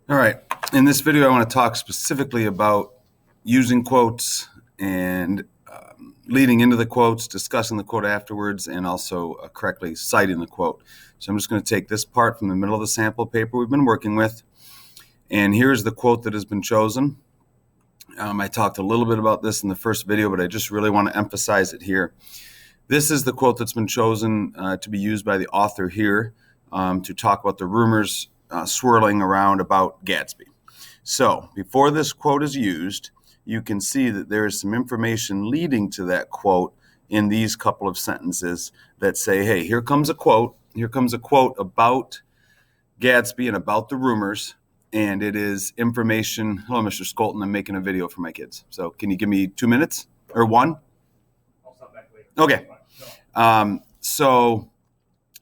All right. In this video, I want to talk specifically about using quotes and leading into the quotes, discussing the quote afterwards, and also correctly citing the quote. So I'm just going to take this part from the middle of the sample paper we've been working with. And here's the quote that has been chosen. I talked a little bit about this in the first video, but I just really want to emphasize it here. This is the quote that's been chosen to be used by the author here to talk about the rumors swirling around about Gatsby. So before this quote is used, you can see that there is some information leading to that quote in these couple of sentences that say, hey, here comes a quote. Here comes a quote about Gatsby and about the rumors. And it is information. Hello, Mr. Skolton. I'm making a video for my kids. So can you give me 2 minutes or one? I'll stop back later. Okay. So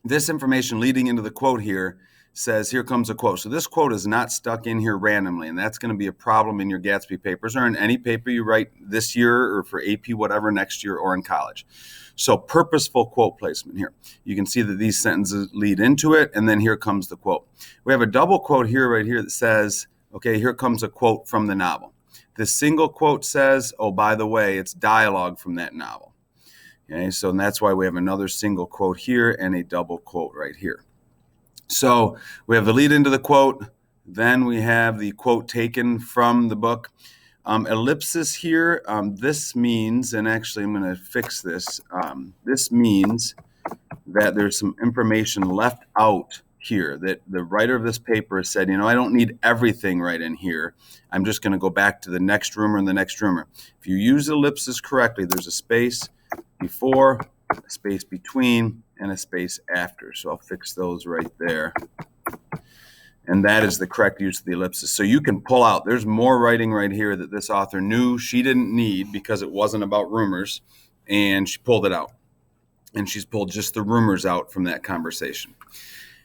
this information leading into the quote here says, here comes a quote. So this quote is not stuck in here randomly, and that's going to be a problem in your Gatsby papers or in any paper you write this year or for AP, whatever, next year or in college. So purposeful quote placement here. You can see that these sentences lead into it, and then here comes the quote. We have a double quote here, right here, that says, okay, here comes a quote from the novel. This single quote says, oh, by the way, it's dialogue from that novel. Okay, so that's why we have another single quote here and a double quote right here. So we have the lead into the quote, then we have the quote taken from the book. Ellipsis here, this means, and actually I'm going to fix this, this means that there's some information left out here, that the writer of this paper said, I don't need everything right in here. I'm just going to go back to the next rumor and the next rumor. If you use ellipsis correctly, there's a space before, a space between, and a space after. So I'll fix those right there. And that is the correct use of the ellipsis. So you can pull out, there's more writing right here that this author knew she didn't need because it wasn't about rumors, and she pulled it out. And she's pulled just the rumors out from that conversation.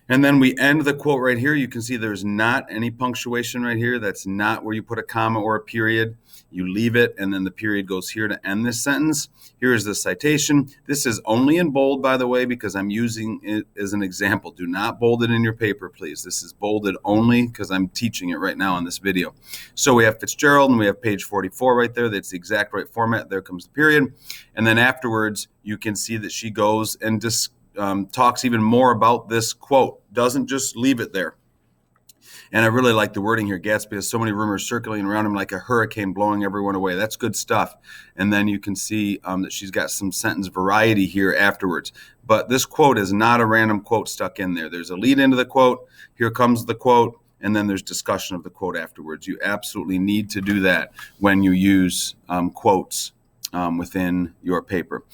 And then we end the quote right here. You can see there's not any punctuation right here. That's not where you put a comma or a period. You leave it, and then the period goes here to end this sentence. Here is the citation. This is only in bold, by the way, because I'm using it as an example. Do not bold it in your paper, please. This is bolded only because I'm teaching it right now in this video. So we have Fitzgerald, and we have page 44 right there. That's the exact right format. There comes the period. And then afterwards, you can see that she goes and talks even more about this quote, doesn't just leave it there. And I really like the wording here. Gatsby has so many rumors circling around him like a hurricane blowing everyone away. That's good stuff. And then you can see that she's got some sentence variety here afterwards. But this quote is not a random quote stuck in there. There's a lead into the quote. Here comes the quote. And then there's discussion of the quote afterwards. You absolutely need to do that when you use quotes within your paper.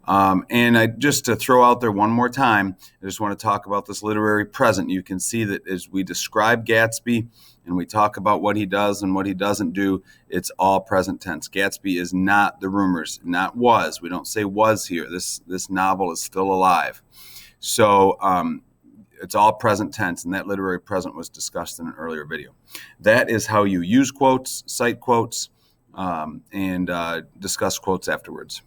And just to throw out there one more time, I just want to talk about this literary present. You can see that as we describe Gatsby and we talk about what he does and what he doesn't do, it's all present tense. Gatsby is not the rumors, not was. We don't say was here. This novel is still alive. So it's all present tense, and that literary present was discussed in an earlier video. That is how you use quotes, cite quotes, and discuss quotes afterwards.